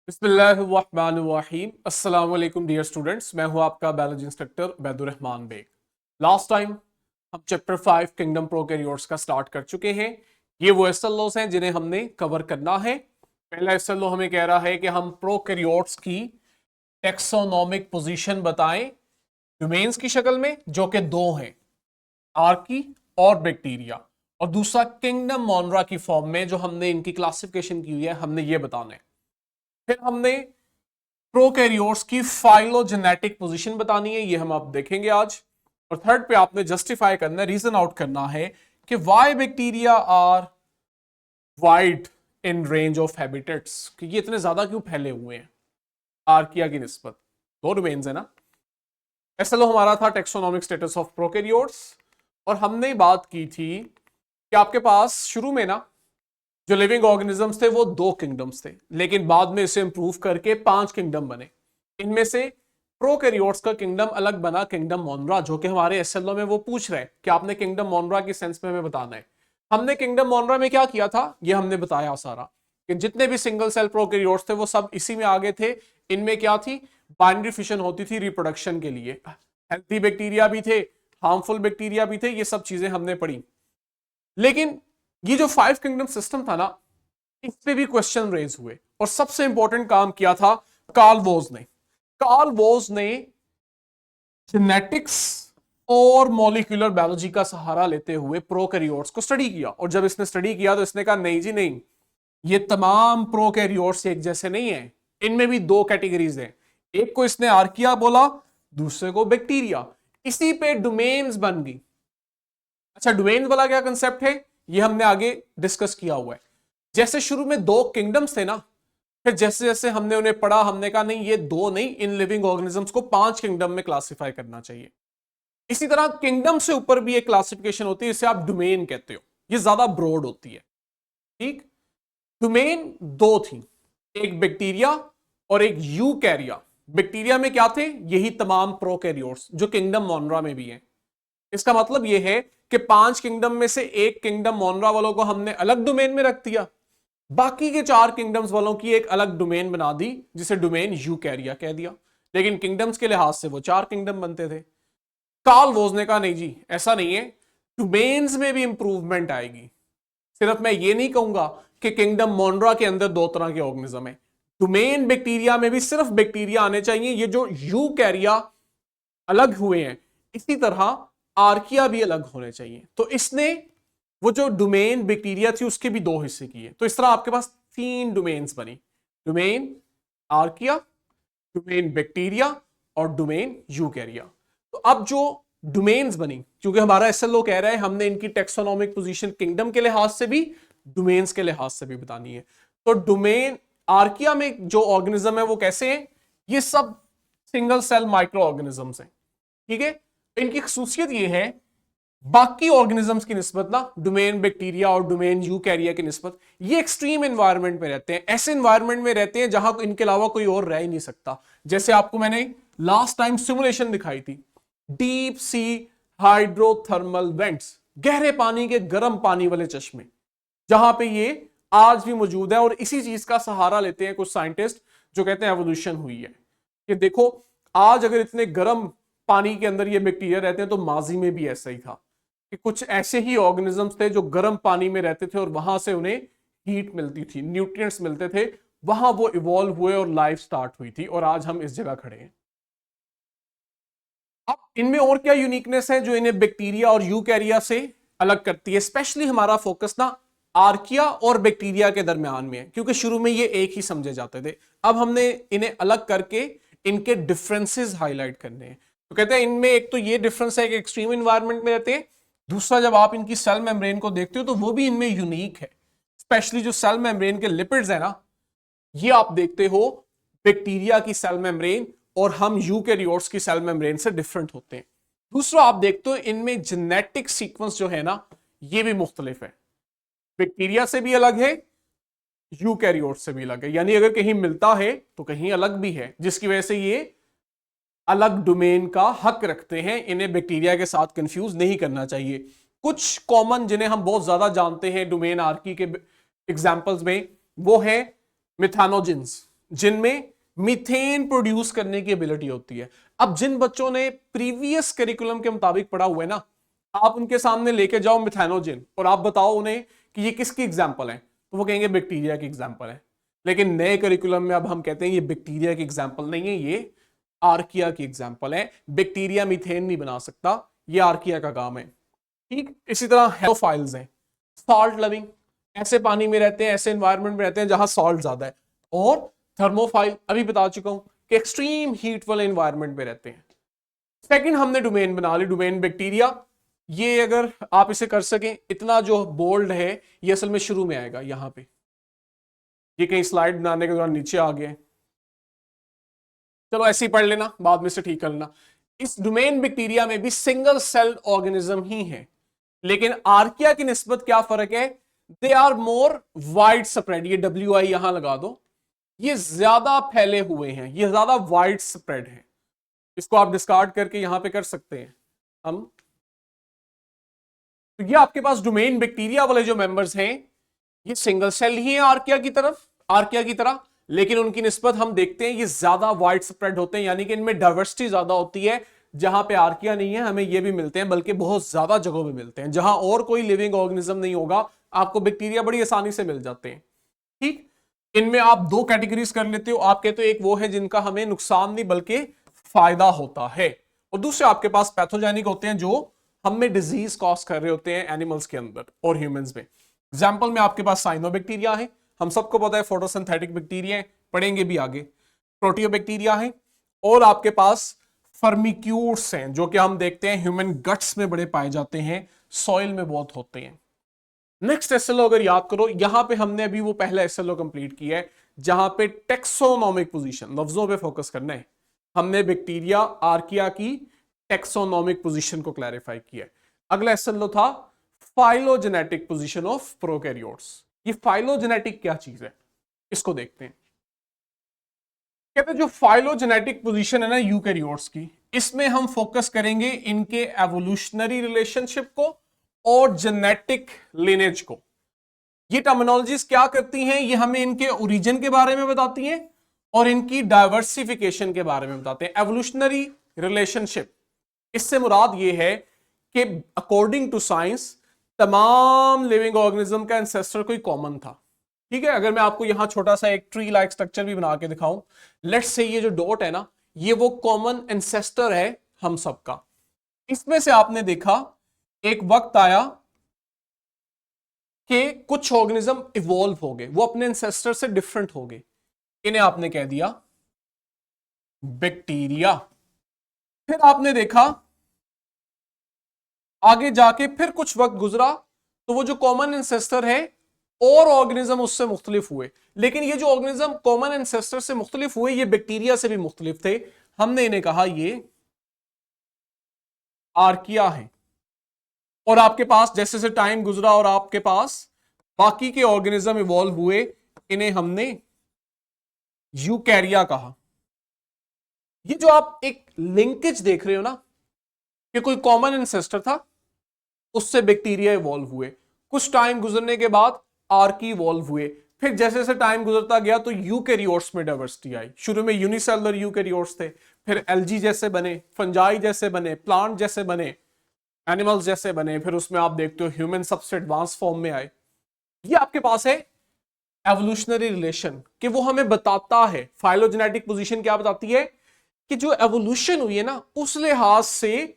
बिस्मिल्लाहिर्रहमानिर्रहीम। अस्सलाम वालेकुम डियर स्टूडेंट्स, मैं हूं आपका biology instructor Baidurrahman Baig. Last time हम चैप्टर 5 किंगडम प्रोकैरियोट्स का स्टार्ट कर चुके हैं। ये वो एसएलओस हैं जिन्हें हमने कवर करना है। पहला एसएलओ हमें कह रहा है कि हम प्रोकैरियोट्स की टेक्सोनोमिक पोजीशन बताएं डोमेन्स की शक्ल में, जो कि दो हैं, आर्की और बैक्टीरिया, और दूसरा किंगडम मोनरा की फॉर्म में जो हमने इनकी क्लासिफिकेशन की हुई है, हमने ये बताना है। फिर हमने प्रोकैरियोट्स की फाइलोजेनेटिक पोजीशन बतानी है, ये हम आप देखेंगे आज। और थर्ड पे आपने जस्टिफाई करना है, रीजन आउट करना है कि why bacteria are wide in range of habitats, कि ये इतने ज्यादा क्यों फैले हुए हैं आर्किया की निस्बत। दो डोमेन्स है ना। एसएलओ हमारा था टेक्सोनोमिक स्टेटस ऑफ प्रोकैरियोट्स, और हमने बात की थी कि आपके पास शुरू में ना जो लिविंग ऑर्गेनिजम्स थे वो दो किंगडम्स थे, लेकिन बाद में इसे इंप्रूव करके 5 किंगडम बने। इनमें से प्रोकैरियोट्स का किंगडम अलग बना, किंगडम मोनरा, जो कि हमारे एसएलओ में वो पूछ रहे हैं कि आपने किंगडम मोनरा की सेंस में हमें बताना है। हमने किंगडम मोनरा में क्या किया था, ये हमने बताया सारा, कि जितने भी सिंगल सेल प्रोकैरियोट्स थे वो सब इसी में आगे थे। इनमें क्या थी, बाइनरी फिशन होती थी रिप्रोडक्शन के लिए। हेल्थी बैक्टीरिया भी थे, हार्मफुल बैक्टीरिया भी थे, ये सब चीजें हमने पढ़ी। लेकिन ये जो 5 किंगडम सिस्टम था ना, इस पे भी क्वेश्चन रेज हुए, और सबसे इंपॉर्टेंट काम किया था कार्ल वोज ने। कार्ल वोज ने जेनेटिक्स और मॉलिक्यूलर बायोलॉजी का सहारा लेते हुए प्रोकैरियोट्स को स्टडी किया, और जब इसने स्टडी किया तो इसने कहा नहीं जी नहीं, ये तमाम प्रोकैरियोट्स एक जैसे नहीं है, इनमें भी दो कैटेगरीज हैं। एक को इसने आर्किया बोला, दूसरे को बैक्टीरिया। इसी पे डोमेन्स बन गई। अच्छा, डोमेन्स वाला क्या कंसेप्ट है, ये हमने आगे डिस्कस किया हुआ है। जैसे शुरू में दो किंगडम्स थे ना, फिर जैसे जैसे हमने उन्हें पढ़ा, हमने कहा नहीं, ये दो नहीं, इन लिविंग ऑर्गेनिजम्स को 5 किंगडम में क्लासिफाई करना चाहिए। इसी तरह किंगडम से ऊपर भी एक क्लासिफिकेशन होती है, इसे आप डोमेन कहते हो, ये ज्यादा ब्रॉड होती है। ठीक, डोमेन दो थी, एक बैक्टीरिया और एक यूकैरिया। बैक्टीरिया में क्या थे, यही तमाम प्रोकैरियोट्स जो किंगडम मोनरा में भी हैं। इसका मतलब यह है कि 5 किंगडम में से एक किंगडम मोनरा वालों को हमने अलग डोमेन में रख दिया, बाकी के 4 किंगडम्स वालों की एक अलग डोमेन बना दी, जिसे डोमेन यूकैरिया कह दिया। लेकिन किंगडम्स के लिहाज से वो 4 किंगडम बनते थे। कार्ल वोज ने कहा नहीं जी, ऐसा नहीं है, डोमेन्स में भी इंप्रूवमेंट आएगी। सिर्फ मैं ये नहीं कहूंगा कि किंगडम मोनरा के अंदर दो तरह के ऑर्गेनिज्म है, डोमेन बैक्टीरिया में भी सिर्फ बैक्टीरिया आने चाहिए। ये जो यूकैरिया अलग हुए हैं, इसी तरह आर्किया भी अलग होने चाहिए। तो इसने वो जो डोमेन बैक्टीरिया थी उसके भी दो हिस्से किए। तो इस तरह आपके पास 3 डोमेन्स बनी, डोमेन आर्किया, डोमेन बैक्टीरिया और डोमेन यूकैरिया। तो अब जो डोमेन्स बनी, क्योंकि हमारा एसएलओ कह रहा है हमने इनकी टेक्सोनोमिक पोजीशन किंगडम के लिहाज से भी, डोमेन्स के लिहाज से भी बतानी है। तो डोमेन आर्किया में जो ऑर्गेनिज्म है वो कैसे हैं, ये सब सिंगल सेल माइक्रो ऑर्गेनिजम्स हैं। ठीक है, इनकी खसूसियत ये है, बाकी ऑर्गेनिजम्स की निस्बत ना, डोमेन बैक्टीरिया और डोमेन यूकैरिया की निस्बत, ये एक्सट्रीम एनवायरनमेंट में रहते हैं, ऐसे एनवायरनमेंट में रहते हैं जहां इनके अलावा कोई और रह ही नहीं सकता। जैसे आपको मैंने लास्ट टाइम सिमुलेशन दिखाई थी, डीप सी हाइड्रोथर्मल वेंट्स, गहरे पानी के गर्म पानी वाले चश्मे, जहां पे ये आज भी मौजूद है। और इसी चीज का सहारा लेते हैं कुछ साइंटिस्ट, जो कहते हैं एवोल्यूशन हुई है। कि देखो, आज अगर इतने गर्म पानी के अंदर ये बैक्टीरिया रहते हैं, तो माजी में भी ऐसा ही था कि कुछ ऐसे ही ऑर्गेनिजम्स थे जो गर्म पानी में रहते थे, और वहां से उन्हें हीट मिलती थी, न्यूट्रिएंट्स मिलते थे, वहां वो इवॉल्व हुए और लाइफ स्टार्ट हुई थी, और आज हम इस जगह खड़े हैं। अब इनमें और क्या यूनिकनेस है जो इन्हें बैक्टीरिया और यूकैरिया से अलग करती है। स्पेशली हमारा फोकस ना आर्किया और बैक्टीरिया के दरमियान में है, क्योंकि शुरू में ये एक ही समझे जाते थे। अब हमने इन्हें अलग करके इनके डिफरेंसेस हाईलाइट करने हैं। तो कहते हैं इनमें एक तो ये डिफरेंस है कि एक्सट्रीम एनवायरनमेंट में रहते हैं, दूसरा जब आप इनकी सेल मेम्ब्रेन को देखते हो तो वो भी इनमें यूनिक है। स्पेशली जो सेल मेम्ब्रेन के लिपिड्स है ना, ये आप देखते हो बैक्टीरिया की सेल मेम्ब्रेन और हम यूकैरियोट्स की सेल मेम्ब्रेन से डिफरेंट होते हैं। दूसरा आप देखते हो इनमें जेनेटिक सीक्वेंस जो है ना, ये भी मुख्तलिफ है, बैक्टीरिया से भी अलग है, यूकैरियोट्स से भी अलग है। यानी अगर कहीं मिलता है तो कहीं अलग भी है, जिसकी वजह से ये अलग डोमेन का हक रखते हैं। इन्हें बैक्टीरिया के साथ कंफ्यूज नहीं करना चाहिए। कुछ कॉमन जिन्हें हम बहुत ज्यादा जानते हैं डोमेन आर्की के एग्जांपल्स में, वो है मिथानोजेंस, जिनमें मीथेन प्रोड्यूस करने की एबिलिटी होती है। अब जिन बच्चों ने प्रीवियस करिकुलम के मुताबिक पढ़ा हुआ है ना, आप उनके सामने लेके जाओ मिथेनोजन और आप बताओ उन्हें कि ये किसकी एग्जांपल है, तो वो कहेंगे बैक्टीरिया की एग्जांपल है। लेकिन नए करिकुलम में अब हम कहते हैं ये बैक्टीरिया की एग्जांपल नहीं है, ये आर्किया की एग्जांपल है। बैक्टीरिया मीथेन नहीं बना सकता, ये आर्किया का काम है। ठीक, इसी तरह हेलोफाइल्स हैं, सॉल्ट लविंग, ऐसे पानी में रहते हैं, ऐसे एनवायरनमेंट में रहते हैं जहां सॉल्ट ज्यादा है। और थर्मोफाइल अभी बता चुका हूं कि एक्सट्रीम हीट वाले एनवायरनमेंट में रहते हैं। सेकंड हमने डोमेन बना ली, डोमेन बैक्टीरिया। ये अगर आप इसे कर सकें, इतना जो बोल्ड है ये असल में शुरू में आएगा यहां पे, ये कहीं स्लाइड बनाने के दौरान नीचे आ गए, चलो ऐसे ही पढ़ लेना, बाद में से ठीक कर लेना। इस डोमेन बैक्टीरिया में भी सिंगल सेल्ड ऑर्गेनिज्म ही है, लेकिन आर्किया की निस्बत क्या फर्क है, they are more widespread. ये WI यहां लगा दो, ये ज्यादा फैले हुए हैं, ये ज्यादा वाइड स्प्रेड है। इसको आप डिस्कार्ड करके यहां पे कर सकते हैं हम। तो ये आपके पास डोमेन बैक्टीरिया वाले जो मेंबर्स हैं ये सिंगल सेल ही है आर्किया की तरह, लेकिन उनकी निस्बत हम देखते हैं ये ज्यादा वाइड स्प्रेड होते हैं, यानी कि इनमें डाइवर्सिटी ज्यादा होती है। जहां पे आर्किया नहीं है हमें ये भी मिलते हैं, बल्कि बहुत ज्यादा जगहों पे मिलते हैं। जहां और कोई लिविंग ऑर्गेनिज्म नहीं होगा आपको बैक्टीरिया बड़ी आसानी से मिल जाते हैं। ठीक, इनमें आप दो कैटेगरीज कर लेते हो, आप कहते हो एक वो है जिनका हमें नुकसान नहीं बल्कि फायदा होता है, और दूसरे आपके पास पैथोजेनिक होते हैं जो हमें डिजीज कॉज कर रहे होते हैं एनिमल्स के अंदर और ह्यूमंस में। एग्जाम्पल में आपके पास साइनोबैक्टीरिया है, हम सबको पता है फोटोसिंथेटिक बैक्टीरिया है, पढ़ेंगे भी आगे। प्रोटियोबैक्टीरिया है, और आपके पास फर्मिक्यूट्स हैं जो कि हम देखते हैं ह्यूमन गट्स में बड़े पाए जाते हैं, सॉइल में बहुत होते हैं। नेक्स्ट एसएलओ अगर याद करो, यहां पे हमने अभी वो पहला एसएलओ कंप्लीट किया है जहां पे टेक्सोनोमिक पोजीशन, लफ्जों पे फोकस करना है। हमने बैक्टीरिया आर्किया की टेक्सोनोमिक पोजीशन को क्लैरिफाई किया है। अगला एसएलओ था फाइलोजेनेटिक पोजीशन ऑफ प्रोकैरियोट्स। ये फाइलोजेनेटिक क्या चीज है इसको देखते हैं। कहते हैं जो फाइलोजेनेटिक पोजीशन है ना यूकैरियोट्स की, इसमें हम फोकस करेंगे इनके एवोल्यूशनरी रिलेशनशिप को और जेनेटिक लिनेज को। ये टर्मिनोलॉजीज क्या करती हैं, ये हमें इनके ओरिजिन के बारे में बताती हैं और इनकी डाइवर्सिफिकेशन के बारे में बताते हैं। एवोल्यूशनरी रिलेशनशिप, इससे मुराद ये है कि अकॉर्डिंग टू साइंस तमाम लिविंग ऑर्गेनिज्म का एंसेस्टर कोई कॉमन था। ठीक है, अगर मैं आपको यहां छोटा सा एक ट्री लाइक स्ट्रक्चर भी बना के दिखाऊं, लेट्स से ये जो डॉट है ना, ये वो कॉमन एंसेस्टर है हम सबका। इसमें से आपने देखा एक वक्त आया कि कुछ ऑर्गेनिज्म इवॉल्व हो गए, वो अपने एंसेस्टर से डिफरेंट हो गए, इन्हें आपने कह दिया बैक्टीरिया। फिर आपने देखा आगे जाके फिर कुछ वक्त गुजरा तो वो जो कॉमन एंसेस्टर है और ऑर्गेनिज्म उससे मुख्तलिफ हुए, लेकिन ये जो ऑर्गेनिज्म कॉमन एंसेस्टर से मुख्तलिफ हुए ये बैक्टीरिया से भी मुख्तलिफ थे। हमने इन्हें कहा ये आर्किया है। और आपके पास जैसे जैसे टाइम गुजरा और आपके पास बाकी के ऑर्गेनिज्म इवॉल्व हुए, इन्हें हमने यूकैरिया कहा। ये जो आप एक लिंकेज देख रहे हो ना कि कोई कॉमन एंसेस्टर था, उससे बैक्टीरिया इवॉल्व हुए, कुछ टाइम गुजरने के बाद आर्की इवॉल्व हुए, फिर जैसे जैसे टाइम गुजरता गया तो यूकैरियोट्स में डाइवर्सिटी आई। शुरू में यूनिसेलुलर यूकैरियोट्स थे, फिर एल्गी जैसे बने, फंजाई जैसे बने, प्लांट जैसे बने, एनिमल्स जैसे बने, फिर उसमें आप देखते हो ह्यूमन सबसे एडवांस फॉर्म में आए। ये आपके पास है एवोल्यूशनरी रिलेशन कि वो हमें बताता है, फाइलोजेनेटिक पोजीशन क्या बताती है कि जो एवोल्यूशन हुई है ना उस लिहाज से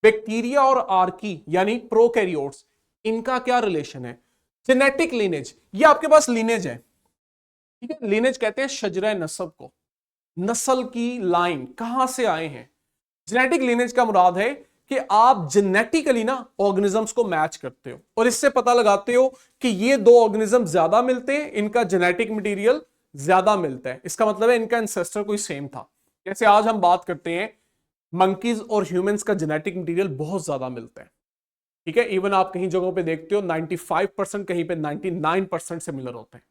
बैक्टीरिया और आर्की यानी प्रोकैरियोट्स, इनका क्या रिलेशन है। जेनेटिक लिनेज, ये आपके पास लिनेज है, ठीक है, लिनेज कहते हैं शजरा नस्ब को, नस्ल की लाइन कहां से आए हैं। जेनेटिक लिनेज का मुराद है कि आप जेनेटिकली ना ऑर्गेनिजम्स को मैच करते हो और इससे पता लगाते हो कि ये दो ऑर्गेनिज्म ज्यादा मिलते हैं, इनका जेनेटिक मटेरियल ज्यादा मिलता है, इसका मतलब है इनका एंसेस्टर कोई सेम था। जैसे आज हम बात करते हैं मंकीज और ह्यूमंस का जेनेटिक मटेरियल बहुत ज्यादा मिलता है, ठीक है, इवन आप कहीं जगहों पे देखते हो 95%, कहीं पे 99% सिमिलर होते हैं।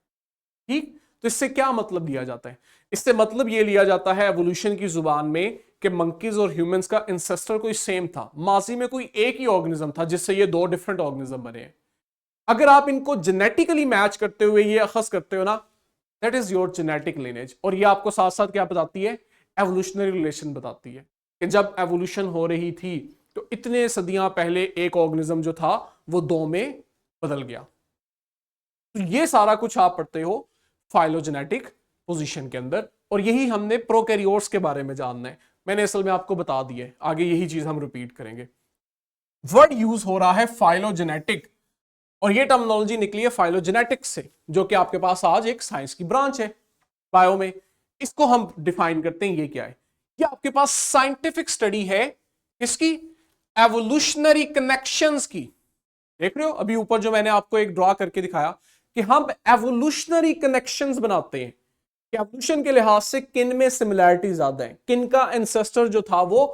ठीक, तो इससे क्या मतलब लिया जाता है, इससे मतलब यह लिया जाता है एवोल्यूशन की जुबान में कि मंकीज और ह्यूमंस का इंसेस्टर कोई सेम था, माजी में कोई एक ही ऑर्गेनिज्म था जिससे ये दो डिफरेंट ऑर्गेनिज्म बने हैं। अगर आप इनको जेनेटिकली मैच करते हुए ये अखज़ करते हो ना that is your genetic lineage. और ये आपको साथ साथ क्या बताती है, एवोल्यूशनरी रिलेशन बताती है कि जब एवोल्यूशन हो रही थी तो इतने सदियां पहले एक ऑर्गेनिज्म जो था वो दो में बदल गया। तो ये सारा कुछ आप पढ़ते हो फाइलोजेनेटिक पोजीशन के अंदर, और यही हमने प्रोकैरियोट्स के बारे में जानना है। मैंने असल में आपको बता दिया है, आगे यही चीज हम रिपीट करेंगे। वर्ड यूज हो रहा है फाइलोजेनेटिक, और ये टर्मिनोलॉजी निकली है फाइलोजेनेटिक्स से, जो कि आपके पास आज एक साइंस की ब्रांच है बायो में। इसको हम डिफाइन करते हैं, ये क्या है, ये आपके पास साइंटिफिक स्टडी है इसकी, एवोल्यूशनरी कनेक्शंस की। देख रहे हो अभी ऊपर जो मैंने आपको एक ड्रॉ करके दिखाया कि हम एवोल्यूशनरी कनेक्शंस बनाते हैं कि एवोल्यूशन के लिहाज से किन में सिमिलैरिटी ज्यादा है, किन का एंसेस्टर जो था वो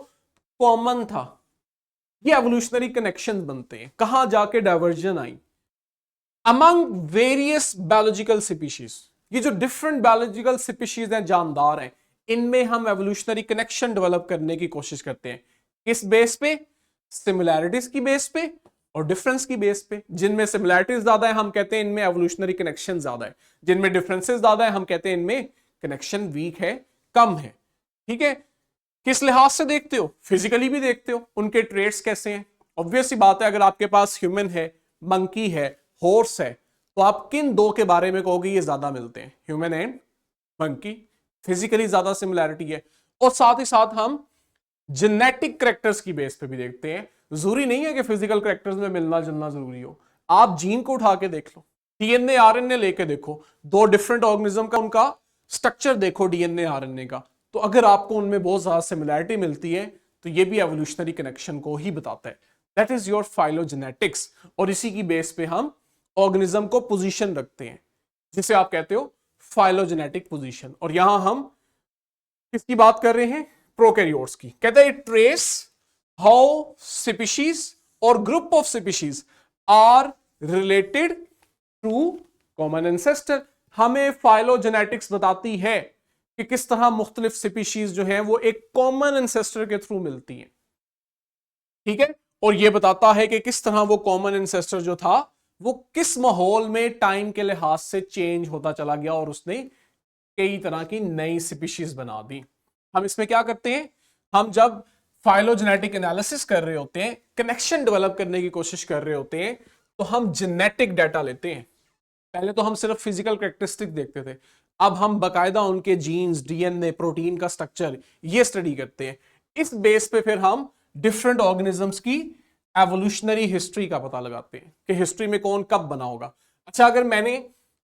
कॉमन था। ये एवोल्यूशनरी कनेक्शंस बनते हैं। कहां जाके डाइवर्जन आई अमंग वेरियस बायोलॉजिकल स्पीशीज। ये जो डिफरेंट बायोलॉजिकल स्पीशीज हैं, जानदार हैं, इनमें हम एवोल्यूशनरी कनेक्शन डेवलप करने की कोशिश करते हैं। किस बेस पे, सिमिलैरिटीज की बेस पे और डिफरेंस की बेस पे। जिनमें सिमिलैरिटीज ज्यादा है हम कहते हैं इनमें एवोल्यूशनरी कनेक्शन ज्यादा है, जिनमें डिफरेंसेस ज्यादा है हम कहते हैं इनमें कनेक्शन वीक है, कम है। ठीक है, किस लिहाज से देखते हो, फिजिकली भी देखते हो उनके ट्रेट्स कैसे हैं। ऑब्वियस सी बात है, अगर आपके पास ह्यूमन है, मंकी है, हॉर्स है, तो आप किन दो के बारे में कहोगे ये ज्यादा मिलते हैं, ह्यूमन एंड मंकी। फिजिकली ज्यादा सिमिलैरिटी है। और साथ ही साथ हम जेनेटिक कैरेक्टर्स की बेस पे भी देखते हैं। जरूरी नहीं है कि फिजिकल कैरेक्टर्स में मिलना जुलना जरूरी हो। आप जीन को उठा के देख लो, डीएनए आरएनए लेके देखो, दो डिफरेंट ऑर्गेनिज्म का उनका स्ट्रक्चर देखो डीएनए आरएनए का, तो अगर आपको उनमें बहुत ज्यादा सिमिलैरिटी मिलती है तो ये भी एवोल्यूशनरी कनेक्शन को ही बताता है। That is your phylogenetics. और इसी की बेस पे हम ऑर्गेनिज्म को पोजीशन रखते हैं, जिसे आप कहते हो फाइलोजेनेटिक पोजीशन। और यहां हम किसकी बात कर रहे हैं, प्रोकैरियोट्स की। कहते हैं ट्रेस हाउ स्पीशीज और group of species are related to common ancestor. हमें फाइलोजेनेटिक्स बताती है कि किस तरह मुख्तलिफ स्पीशीज जो है वो एक कॉमन एंसेस्टर के थ्रू मिलती हैं। ठीक है, और ये बताता है कि किस तरह वो कॉमन एंसेस्टर जो था वो किस माहौल में टाइम के लिहाज से चेंज होता चला गया और उसने कई तरह की नई स्पीशीज बना दी। हम इसमें क्या करते हैं, हम जब फाइलोजेनेटिक एनालिसिस कर रहे होते हैं, कनेक्शन डेवलप करने की कोशिश कर रहे होते हैं, तो हम जेनेटिक डाटा लेते हैं। पहले तो हम सिर्फ फिजिकल कैरेक्टरिस्टिक देखते थे, अब हम बकायदा उनके जीन्स, डीएनए, प्रोटीन का स्ट्रक्चर ये स्टडी करते हैं। इस बेस पे फिर हम डिफरेंट ऑर्गेनिजम्स की एवोल्यूशनरी हिस्ट्री का पता लगाते हैं कि हिस्ट्री में कौन कब बना होगा। अच्छा, अगर मैंने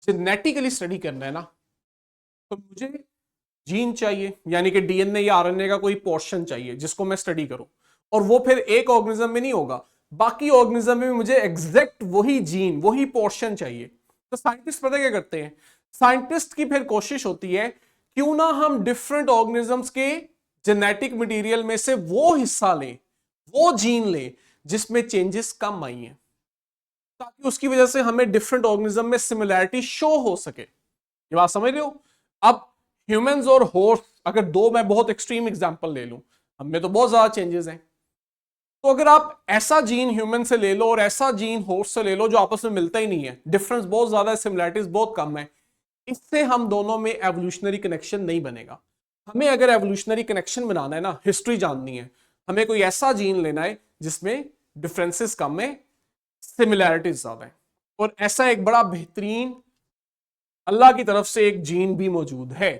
जेनेटिकली स्टडी करना है ना, तो मुझे जीन चाहिए, यानी कि डीएनए या आरएनए का कोई पोर्शन चाहिए जिसको मैं स्टडी करूं, और वो फिर एक ऑर्गेनिज्म में नहीं होगा, बाकी ऑर्गेनिज्म में मुझे एग्जैक्ट वही जीन, वही पोर्शन चाहिए। तो साइंटिस्ट पता क्या करते हैं, साइंटिस्ट की फिर कोशिश होती है क्यों ना हम डिफरेंट ऑर्गेनिजम्स के जेनेटिक मटेरियल में से वो हिस्सा लें, वो जीन लें जिसमें चेंजेस कम आई हैं, ताकि उसकी वजह से हमें डिफरेंट ऑर्गेनिज्म में सिमिलैरिटी शो हो सके। ये बात समझ रहे हो। अब ह्यूमंस और हॉर्स, अगर दो मैं बहुत एक्सट्रीम एग्जांपल ले लूं, हमें तो बहुत ज्यादा चेंजेस हैं, तो अगर आप ऐसा जीन ह्यूमन से ले लो और ऐसा जीन हॉर्स से ले लो जो आपस में मिलता ही नहीं है, डिफरेंस बहुत ज्यादा है, सिमिलैरिटीज बहुत कम है, इससे हम दोनों में एवोल्यूशनरी कनेक्शन नहीं बनेगा। हमें अगर एवोल्यूशनरी कनेक्शन बनाना है ना, हिस्ट्री जाननी है, हमें कोई ऐसा जीन लेना है जिसमें डिफरेंसेस कम है, सिमिलैरिटीज ज्यादा है। और ऐसा एक बड़ा बेहतरीन अल्लाह की तरफ से एक जीन भी मौजूद है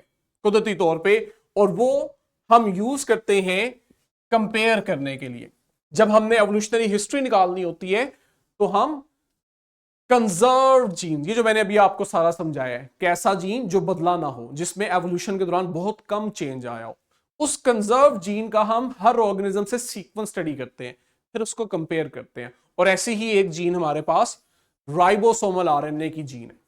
कुदरती तौर पे, और वो हम यूज करते हैं कंपेयर करने के लिए। जब हमने एवोल्यूशनरी हिस्ट्री निकालनी होती है तो हम कंजर्व जीन, ये जो मैंने अभी आपको सारा समझाया है, कैसा जीन जो बदला ना हो, जिसमें एवोल्यूशन के दौरान बहुत कम चेंज आया हो, उस कंजर्व जीन का हम हर ऑर्गेनिज्म से सीक्वेंस स्टडी करते हैं, फिर उसको कंपेयर करते हैं। और ऐसी ही एक जीन हमारे पास राइबोसोमल आरएनए की जीन है।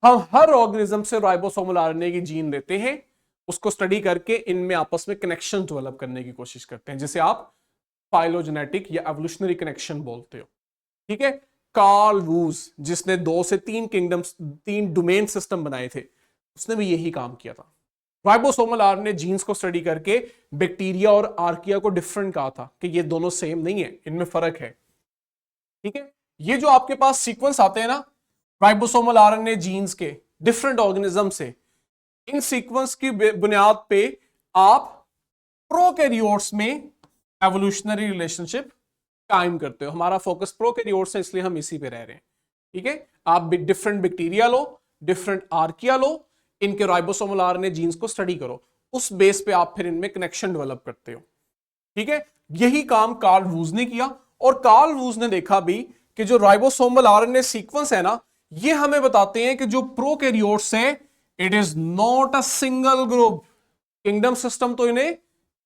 हम हर ऑर्गेनिज्म से राइबोसोमल आरएनए की जीन लेते हैं, उसको स्टडी करके इनमें आपस में कनेक्शन डेवलप करने की कोशिश करते हैं, जिसे आप फाइलोजेनेटिक या एवोल्यूशनरी कनेक्शन बोलते हो। ठीक है, कार्ल वूज जिसने 2 से 3 किंगडम्स, 3 डोमेन सिस्टम बनाए थे, उसने भी यही काम किया था। राइबोसोमल आरएनए जीन्स को स्टडी करके बैक्टीरिया और आर्किया को डिफरेंट कहा था कि ये दोनों सेम नहीं है, इनमें फर्क है। ठीक है, ये जो आपके पास सीक्वेंस आते हैं ना राइबोसोमल आरएनए जीन्स के, डिफरेंट ऑर्गेनिज्म से, इन सीक्वेंस की बुनियाद पे आप प्रोकैरियोट्स में एवोल्यूशनरी रिलेशनशिप कायम करते हो। हमारा फोकस प्रोकैरियोट्स है, इसलिए हम इसी पे रह रहे हैं। ठीक है, आप डिफरेंट बैक्टीरिया लो, डिफरेंट आर्किया लो, इनके राइबोसोमल आरएनए जीन्स को स्टडी करो, उस बेस पे आप फिर इनमें कनेक्शन डेवलप करते हो। ठीक है, यही काम कार्ल वूज ने किया, और कार्ल वूज ने देखा भी कि जो राइबोसोमल आरएनए सीक्वेंस है ना, ये हमें बताते हैं कि जो प्रोकैरियोट्स हैं, it is not a single group. Kingdom system तो इन्हें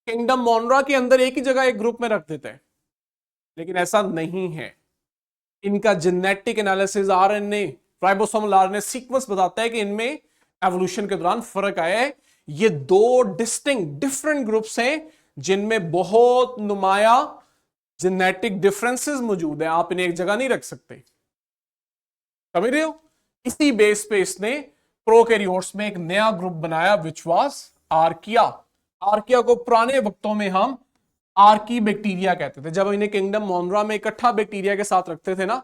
किंगडम मोनरा के अंदर एक ही जगह एक ग्रुप में रख देते हैं, लेकिन ऐसा नहीं है। इनका genetic analysis, RNA, ribosomal RNA sequence बताता है कि इनमें एवोल्यूशन के दौरान फर्क आया है। ये दो डिस्टिंक्ट डिफरेंट ग्रुप्स हैं जिनमें बहुत नुमाया जेनेटिक डिफरेंसेस मौजूद है, आप इन्हें एक जगह नहीं रख सकते। समझ रहे हो? इसी बेस पे इसने प्रोकैरियोट्स में एक नया ग्रुप बनाया विच वाज आर्किया। आर्किया को पुराने वक्तों में हम आर्की बैक्टीरिया कहते थे। जब इन्हें किंगडम मोनरा में इकट्ठा बैक्टीरिया के साथ रखते थे ना,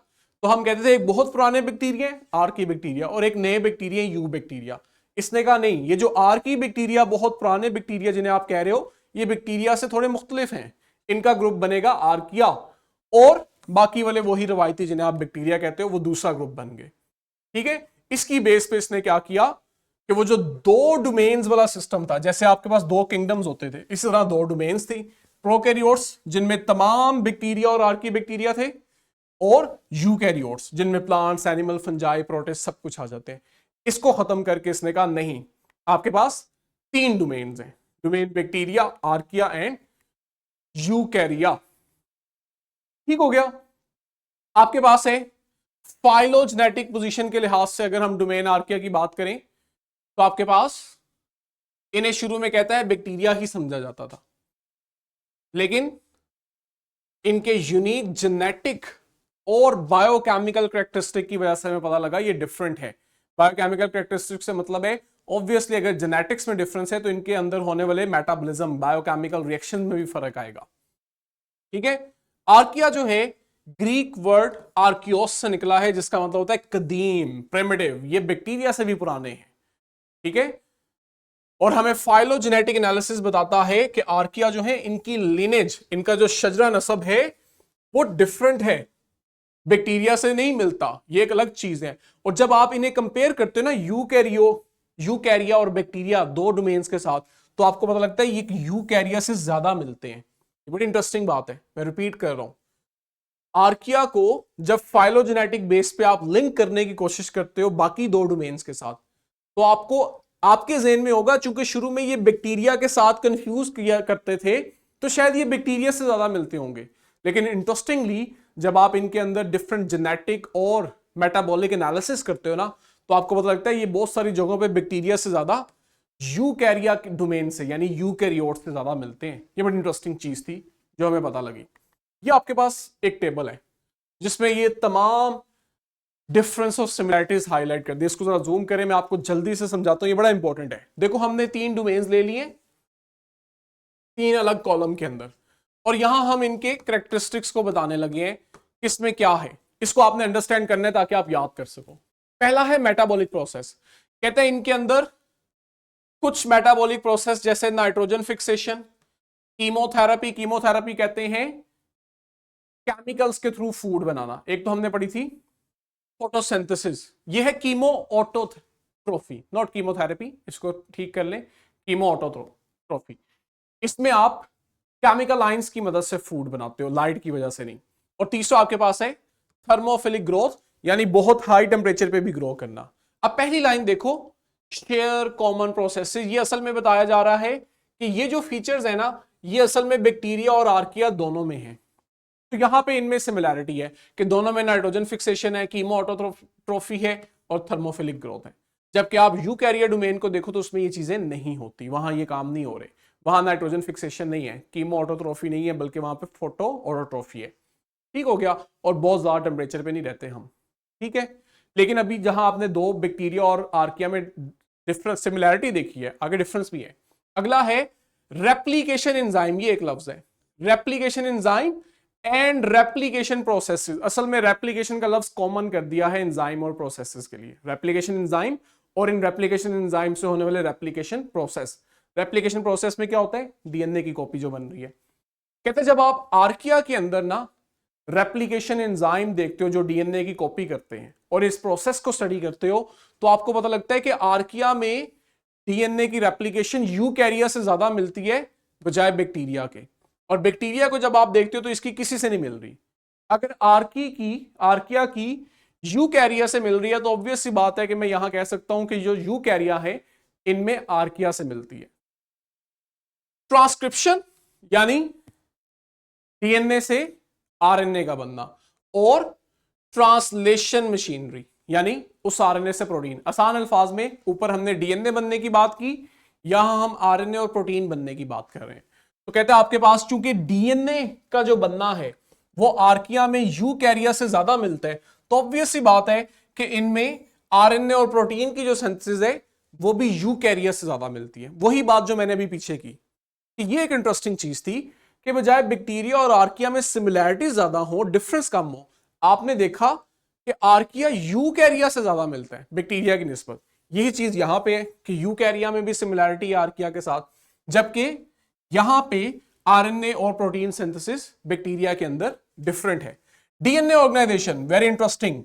तो हम कहते थे एक बहुत पुराने बैक्टीरिया आर्की बैक्टीरिया और एक नए बैक्टीरिया यू बैक्टीरिया। इसने कहा नहीं, ये जो आर्की बैक्टीरिया, बहुत पुराने बैक्टीरिया जिन्हें आप कह रहे हो, ये बैक्टीरिया से थोड़े मुख्तलिफ हैं, इनका ग्रुप बनेगा आर्किया, और बाकी वाले वही रवायती जिन्हें आप बैक्टीरिया कहते हो वो दूसरा ग्रुप बन गए। ठीक है, इसकी बेस पे इसने क्या किया कि वो जो दो डोमेन्स वाला सिस्टम था, जैसे आपके पास दो किंगडम्स होते थे, इसी तरह दो डोमेन्स थी। प्रोकैरियोट्स जिनमें तमाम बैक्टीरिया और आर्की बैक्टीरिया थे, और यूकैरियोट्स जिनमें प्लांट्स, एनिमल, फंजाई, प्रोटिस्ट सब कुछ आ जाते हैं। इसको खत्म करके इसने कहा नहीं, आपके पास तीन डोमेन्स हैं, डोमेन बैक्टीरिया, आर्किया एंड यूकैरिया। ठीक हो गया? आपके पास है फाइलोजेनेटिक पोजीशन के लिहाज से, अगर हम डोमेन आर्किया की बात करें तो आपके पास इन्हें शुरू में कहता है बैक्टीरिया ही समझा जाता था, लेकिन इनके यूनिक जेनेटिक और बायोकेमिकल कैरेक्टरिस्टिक की वजह से हमें पता लगा ये डिफरेंट है। बायोकेमिकल कैरेक्टरिस्टिक से मतलब है ऑब्वियसली अगर जेनेटिक्स में डिफरेंस है तो इनके अंदर होने वाले मेटाबॉलिज्म, बायोकेमिकल रिएक्शन में भी फर्क आएगा। ठीक है, आर्किया जो है ग्रीक वर्ड आर्कियोस से निकला है, जिसका मतलब होता है कदीम, प्रिमिटिव। ये बैक्टीरिया से भी पुराने हैं। ठीक है, और हमें फाइलोजेनेटिक एनालिसिस बताता है कि आर्किया जो है, इनकी लिनेज, इनका जो शजरा नसब है वो डिफरेंट है, बैक्टीरिया से नहीं मिलता, ये एक अलग चीज है। और जब आप इन्हें कंपेयर करते हो ना यूकैरिया और बैक्टीरिया दो डोमेन्स के साथ, तो आपको पता लगता है ये यूकैरिया से ज्यादा मिलते हैं। ये बड़ी इंटरेस्टिंग बात है, मैं रिपीट कर रहा हूं। आर्किया को जब फाइलोजेनेटिक बेस पे आप लिंक करने की कोशिश करते हो बाकी दो डोमेन्स के साथ, तो आपको आपके ज़हन में होगा, चूंकि शुरू में ये बैक्टीरिया के साथ कंफ्यूज किया करते थे, तो शायद ये बैक्टीरिया से ज्यादा मिलते होंगे। लेकिन इंटरेस्टिंगली जब आप इनके अंदर डिफरेंट जेनेटिक और मेटाबॉलिक एनालिसिस करते हो ना, तो आपको पता लगता है ये बहुत सारी जगहों पे बैक्टीरिया से ज्यादा यूकैरिया के डोमेन से, यानी यूकैरियोट्स से ज्यादा मिलते हैं। ये बड़ी इंटरेस्टिंग चीज थी जो हमें पता लगी। ये आपके पास एक टेबल है जिसमें ये तमाम डिफरेंस ऑफ सिमिलैरिटीज हाईलाइट कर दी। इसको जरा जूम करें, मैं आपको जल्दी से समझाता हूं, ये बड़ा इंपॉर्टेंट है। देखो, हमने तीन डोमेन्स ले लिए, तीन अलग कॉलम के अंदर, और यहां हम इनके कैरेक्टरिस्टिक्स को बताने लगे हैं इसमें क्या है। इसको आपने अंडरस्टैंड करना है ताकि आप याद कर सको। पहला है मेटाबॉलिक प्रोसेस। कहते हैं इनके अंदर कुछ मेटाबॉलिक प्रोसेस जैसे नाइट्रोजन फिक्सेशन, कीमोथेरेपी, कीमोथेरेपी कहते हैं केमिकल्स के थ्रू फूड बनाना। एक तो हमने पढ़ी थी फोटोसिंथेसिस, ये है कीमो ऑटोट्रोफी, नॉट कीमोथेरेपी, इसको ठीक कर लें, कीमो ऑटोट्रोफी। इसमें आप केमिकल आयंस की मदद से फूड बनाते हो, लाइट की वजह से नहीं। और तीसरा आपके पास है थर्मोफिलिक ग्रोथ, यानी बहुत हाई टेम्परेचर पे भी ग्रो करना। अब पहली लाइन देखो, शेयर कॉमन प्रोसेसेस, ये असल में बताया जा रहा है कि ये जो फीचर्स है ना, ये असल में बैक्टीरिया और आर्किया दोनों में है। तो यहां पे इनमें सिमिलैरिटी है कि दोनों में नाइट्रोजन फिक्सेशन है, कीमो ऑटोट्रोफी है और थर्मोफिलिक ग्रोथ है। जबकि आप यूकैरिया डोमेन को देखो तो उसमें ये चीजें नहीं होती, वहां ये काम नहीं हो रहे, वहां नाइट्रोजन फिक्सेशन नहीं है, कीमो ऑटोट्रोफी नहीं है, बल्कि वहां पे फोटो ऑटोट्रोफी है। ठीक हो गया, और बहुत ज्यादा टेम्परेचर पे नहीं रहते हम। ठीक है, लेकिन अभी जहां आपने दो बैक्टीरिया और आर्किया में डिफरेंस सिमिलैरिटी देखी है, आगे डिफरेंस भी है। अगला है रेप्लिकेशन एंजाइम, ये एक लफ्ज है, replication enzyme and replication processes. असल में रेप्लिकेशन का लफ्ज कॉमन कर दिया है एंजाइम और प्रोसेसेस के लिए, रेप्लिकेशन एंजाइम और इन रेप्लिकेशन एंजाइम से होने वाले रेप्लिकेशन प्रोसेस। रेप्लिकेशन प्रोसेस में क्या होता है, डीएनए की कॉपी जो बन रही है। कहते हैं जब आप आर्किया के अंदर ना रेप्लिकेशन एंजाइम देखते हो जो डीएनए की कॉपी करते हैं और इस प्रोसेस को स्टडी करते हो, तो आपको पता लगता है कि आर्किया में डीएनए की रेप्लिकेशन यूकैरिया से ज्यादा मिलती है बजाय बैक्टीरिया के। और बैक्टीरिया को जब आप देखते हो तो इसकी किसी से नहीं मिल रही। अगर आर्किया की यूकैरिया से मिल रही है तो ऑब्वियस सी बात है कि मैं यहां कह सकता हूं कि जो यूकैरिया है इनमें आर्किया से मिलती है। ट्रांसक्रिप्शन यानी डीएनए से आरएनए का बनना, और ट्रांसलेशन मशीनरी यानी उस आरएनए से प्रोटीन। आसान अल्फाज में ऊपर हमने डीएनए बनने की बात की, यहां हम आरएनए और प्रोटीन बनने की बात कर रहे हैं। तो कहते हैं आपके पास चूंकि डीएनए का जो बनना है वो आर्किया में यूकैरिया से ज्यादा मिलता है, तो ऑब्वियस सी बात है कि इनमें आरएनए और प्रोटीन की जो सिंथेसिस है वो भी यूकैरिया से ज्यादा मिलती है। वही बात जो मैंने अभी पीछे की, कि ये एक इंटरेस्टिंग चीज थी कि बजाय बैक्टीरिया और आर्किया में सिमिलैरिटी ज्यादा हो, डिफरेंस कम हो, आपने देखा कि आर्किया यूकैरिया से ज्यादा मिलता है बैक्टीरिया की निस्बत। यही चीज यहां पे है कि यूकैरिया में भी सिमिलैरिटी है आर्किया के साथ, जबकि यहां पे आरएनए और प्रोटीन सिंथेसिस बैक्टीरिया के अंदर डिफरेंट है। DNA organization very interesting.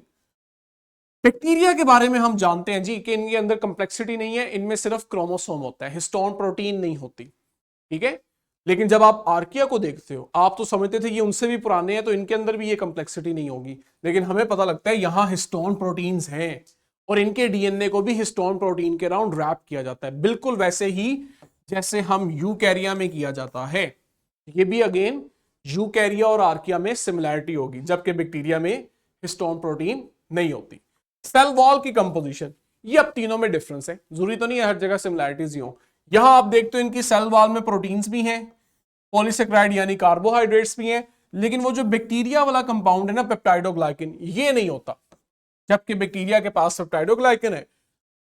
Bacteria के बारे में हम जानते हैं जी कि इनके अंदर कंप्लेक्सिटी नहीं है, इनमें सिर्फ क्रोमोसोम होता है, हिस्टोन प्रोटीन नहीं होती, ठीक है। लेकिन जब आप आर्किया को देखते हो, आप तो समझते थे ये उनसे भी पुराने हैं तो इनके अंदर भी ये कंप्लेक्सिटी नहीं होगी, लेकिन हमें पता लगता है यहां हिस्टोन प्रोटीन्स हैं और इनके डीएनए को भी हिस्टोन प्रोटीन के अराउंड रैप किया जाता है, बिल्कुल वैसे ही जैसे हम यूकैरिया में किया जाता है। ये भी अगेन यूकैरिया और आर्किया में सिमिलैरिटी होगी, जबकि बैक्टीरिया में हिस्टोन प्रोटीन नहीं होती। सेल वॉल की कंपोजिशन, ये अब तीनों में डिफरेंस है, जरूरी तो नहीं है हर जगह सिमिलैरिटीज ही हो। यहां आप देखते हो इनकी सेल वॉल में प्रोटीन्स भी हैं, पॉलीसेक्राइड यानी कार्बोहाइड्रेट्स भी हैं, लेकिन वो जो बैक्टीरिया वाला कंपाउंड है ना पेप्टाइडोग्लाइकन, ये नहीं होता, जबकि बैक्टीरिया के पास पेप्टाइडोग्लाइकन है।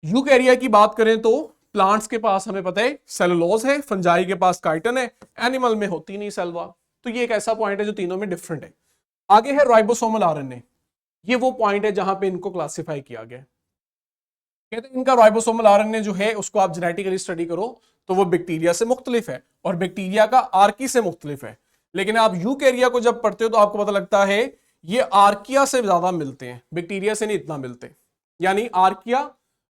यूकैरिया की बात करें तो प्लांट्स के पास हमें पता है सेलुलोज है, फंजाई के पास काइटन है, एनिमल में होती नहीं सेल वॉल। तो ये एक ऐसा पॉइंट है जो तीनों में डिफरेंट है। आगे है राइबोसोमल आरएनए, ये वो पॉइंट है जहां पे इनको क्लासिफाई किया गया। कहते हैं इनका राइबोसोमल आरएनए जो है उसको आप जेनेटिकली स्टडी करो तो वो बैक्टीरिया से मुख्तलिफ है और बैक्टीरिया का आर्की से मुख्तलिफ है। लेकिन आप यूकैरिया को जब पढ़ते हो तो आपको पता लगता है ये आर्किया से ज्यादा मिलते हैं, बैक्टीरिया से नहीं इतना मिलते। यानी आर्किया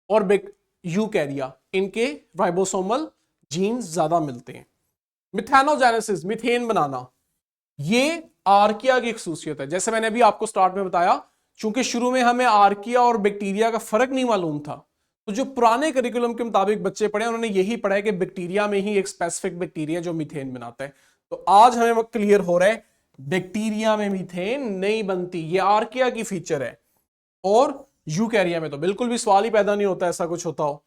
और यूकैरिया इनके राइबोसोमल जीन्स ज्यादा मिलते हैं। मिथेनोजेनेसिस, मीथेन बनाना, ये आर्किया की खसूसियत है। जैसे मैंने अभी आपको स्टार्ट में बताया, चूंकि शुरू में हमें आर्किया और बैक्टीरिया का फर्क नहीं मालूम था, तो जो पुराने करिकुलम के मुताबिक बच्चे पढ़े उन्होंने यही पढ़ा है कि बैक्टीरिया में ही एक स्पेसिफिक बैक्टीरिया जो मीथेन बनाता है। तो आज हमें क्लियर हो रहा है बैक्टीरिया में मीथेन नहीं बनती, ये आर्किया की फीचर है, और यूकैरिया में तो बिल्कुल भी सवाल ही पैदा नहीं होता ऐसा कुछ होता हो।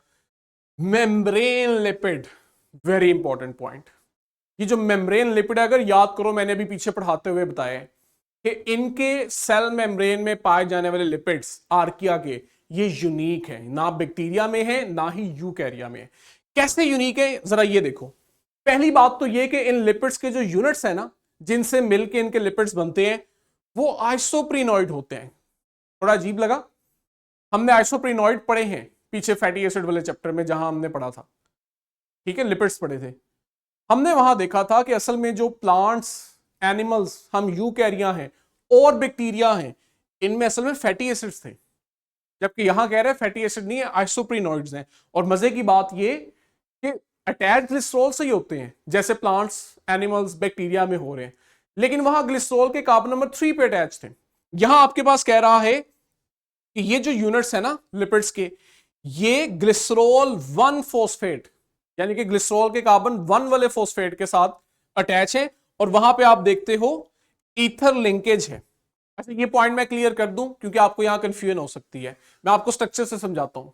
Membrane lipid, very important point. ये जो मेम्ब्रेन लिपिड, अगर याद करो मैंने अभी पीछे पढ़ाते हुए बताया कि इनके सेल मेम्ब्रेन में पाए जाने वाले लिपिड्स आर्किया के, ये यूनिक है, ना बैक्टीरिया में है ना ही यूकैरिया में है। कैसे यूनिक है जरा ये देखो। पहली बात तो ये कि इन लिपिड्स के जो यूनिट्स है ना जिनसे मिलके इनके लिपिड्स बनते हैं वो आइसोप्रीनॉइड होते हैं। थोड़ा अजीब लगा, हमने आइसोप्रीनॉइड पढ़े हैं पीछे फैटी एसिड वाले चैप्टर में जहां हमने पढ़ा था, ठीक है, लिपिड्स पढ़े थे। हमने वहां देखा था कि असल में जो प्लांट्स, एनिमल्स, हम यूकैरिया हैं और बैक्टीरिया हैं, इनमें असल में फैटी एसिड्स थे, जबकि यहां कह रहे हैं फैटी एसिड नहीं है, आइसोप्रीनॉइड्स हैं। और मजे की बात ये कि अटैच ग्लिसरॉल से ही होते हैं जैसे प्लांट्स, एनिमल्स, बैक्टीरिया में हो रहे हैं, लेकिन वहां ग्लिसरॉल के कार्बन नंबर 3 पे अटैच थे। यहां आपके पास कह रहा है कि ये जो यूनिट्स है ना लिपिड्स के, ये ग्लिसरॉल 1 फॉस्फेट यानी कि ग्लिसरॉल के कार्बन 1 वाले फॉस्फेट के साथ अटैच है, और वहां पे आप देखते हो ईथर लिंकेज है। अच्छा ये पॉइंट मैं क्लियर कर दूं क्योंकि आपको यहां कंफ्यूजन हो सकती है, मैं आपको स्ट्रक्चर से समझाता हूं,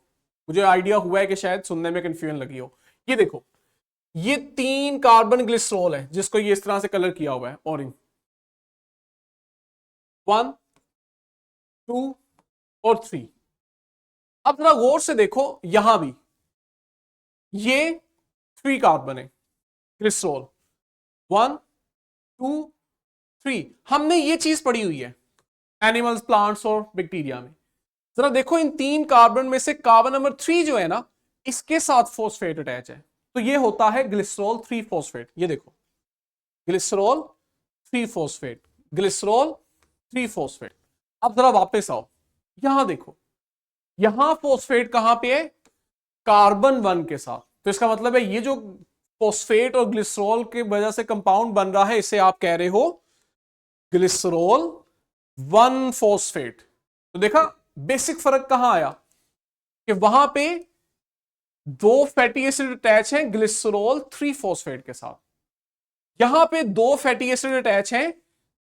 मुझे आइडिया हुआ है कि शायद सुनने में कंफ्यूजन लगी हो। ये देखो, ये 3 कार्बन ग्लिसरॉल है जिसको ये इस तरह से कलर किया हुआ है ऑरेंज, 1, 2 और 3। अब जरा गौर से देखो, यहां भी ये 3 कार्बन है ग्लिसरॉल, 1, 2, 3। हमने ये चीज पढ़ी हुई है एनिमल्स, प्लांट्स और बैक्टीरिया में। जरा देखो इन 3 कार्बन में से कार्बन नंबर 3 जो है ना, इसके साथ फॉस्फेट अटैच है, तो ये होता है ग्लिसरॉल 3 फॉस्फेट। ये देखो ग्लिसरॉल 3 फॉस्फेट, ग्लिसरॉल 3 फॉस्फेट। अब जरा वापस आओ, यहां देखो, यहां फॉस्फेट कहां पे है, कार्बन 1 के साथ। तो इसका मतलब है ये जो फॉस्फेट और ग्लिसरॉल की वजह से कंपाउंड बन रहा है, इसे आप कह रहे हो ग्लिसरॉल 1 फॉस्फेट। तो देखा बेसिक फर्क कहां आया कि वहां पे 2 फैटी एसिड अटैच हैं ग्लिसरॉल 3 फॉस्फेट के साथ, यहां पे 2 फैटी एसिड अटैच हैं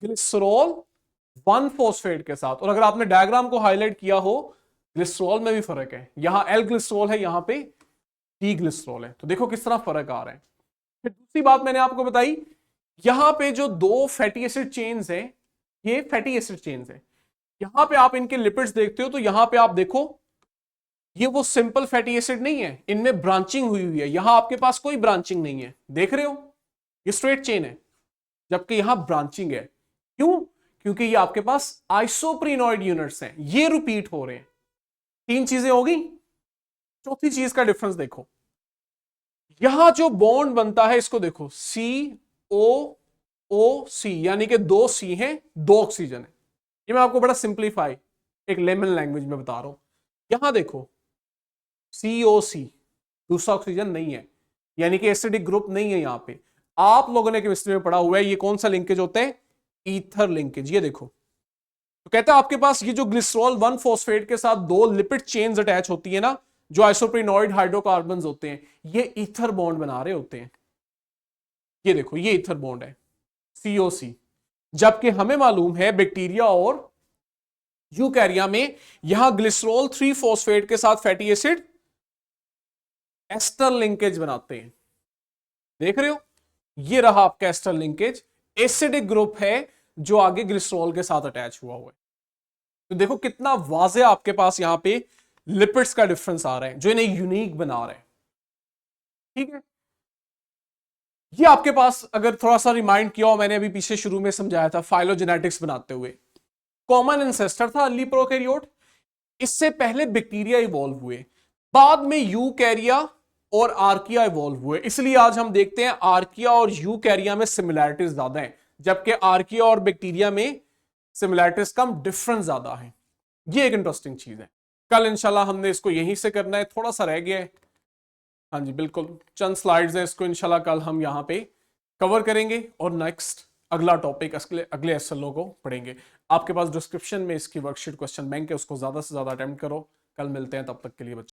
ग्लिसरॉल 1 फॉस्फेट के साथ। और अगर आपने डायग्राम को हाईलाइट किया हो, ग्लिसरॉल में भी फर्क है, यहां एल ग्लिसरॉल है, यहां पे डी ग्लिसरॉल है। तो देखो किस तरह फर्क आ रहा है। फिर दूसरी बात मैंने आपको बताई, यहां पे जो 2 फैटी एसिड चेन्स हैं, ये फैटी एसिड चेन्स हैं, यहां पे आप इनके लिपिड्स देखते हो, तो यहां पे आप देखो ये वो सिंपल फैटी एसिड नहीं है, इनमें ब्रांचिंग हुई हुई है, यहां आपके पास कोई ब्रांचिंग नहीं है, देख रहे हो ये स्ट्रेट चेन है, जबकि यहां ब्रांचिंग है। क्यों? क्योंकि ये आपके पास आइसोप्रीनॉइड यूनिट्स हैं, ये रिपीट हो रहे हैं। 3 चीजें होगी। चौथी चीज का डिफरेंस देखो, यहां जो बॉन्ड बनता है इसको देखो, COOC, यानी कि 2 C हैं, 2 ऑक्सीजन है। ये मैं आपको बड़ा सिंप्लीफाई एक लेमन लैंग्वेज में बता रहा हूं। यहां देखो COC, दूसरा ऑक्सीजन नहीं है, यानी कि एसिडिक ग्रुप नहीं है यहां पे। आप लोगों ने केमिस्ट्री में पढ़ा हुआ है, ये कौन सा लिंकेज होता है, ईथर लिंकेज। ये देखो, तो कहता है आपके पास ये जो ग्लिसरॉल 1 फॉस्फेट के साथ 2 लिपिड चेन्स अटैच होती है ना, जो आइसोप्रीनॉइड हाइड्रोकार्बन्स होते हैं, ये ईथर बॉन्ड बना रहे होते हैं। ये देखो ये ईथर बॉन्ड है COC, जबकि हमें मालूम है बैक्टीरिया और यूकैरिया में यहां ग्लिसरॉल 3 फॉस्फेट के साथ फैटी एसिड एस्टर लिंकेज बनाते हैं। देख रहे हो, ये रहा आपका एस्टर लिंकेज, एसिडिक ग्रुप है जो आगे ग्लिसरॉल के साथ अटैच हुआ हुआ है। तो देखो कितना वाज़ेह आपके पास यहां पे लिपिड्स का डिफरेंस आ रहा है, जो इन्हें यूनिक बना रहा है। ठीक है, ये आपके पास अगर थोड़ा सा रिमाइंड किया हो, मैंने अभी पीछे शुरू में समझाया था फाइलोजेनेटिक्स बनाते हुए, कॉमन इंसेस्टर था अर्ली प्रोकैरियोट, इससे पहले बैक्टीरिया इवॉल्व हुए, बाद में यूकैरिया और आर्किया इवॉल्व हुए। इसलिए आज हम देखते हैं आर्किया और यूकैरिया में सिमिलैरिटीज ज्यादा हैं, जबकि आर्किया और बैक्टीरिया में सिमिलैरिटीज कम, डिफरेंस ज्यादा है। ये एक इंटरेस्टिंग चीज है। कल इंशाल्लाह हमने इसको यहीं से करना है, थोड़ा सा रह गया है। हाँ जी बिल्कुल, चंद स्लाइड्स हैं, इसको इंशाल्लाह कल हम यहाँ पे कवर करेंगे और नेक्स्ट अगला टॉपिक अगले एसएलओ को पढ़ेंगे। आपके पास डिस्क्रिप्शन में इसकी वर्कशीट क्वेश्चन बैंक है, उसको ज्यादा से ज्यादा अटेम्प्ट करो। कल मिलते हैं, तब तक के लिए बच्चों।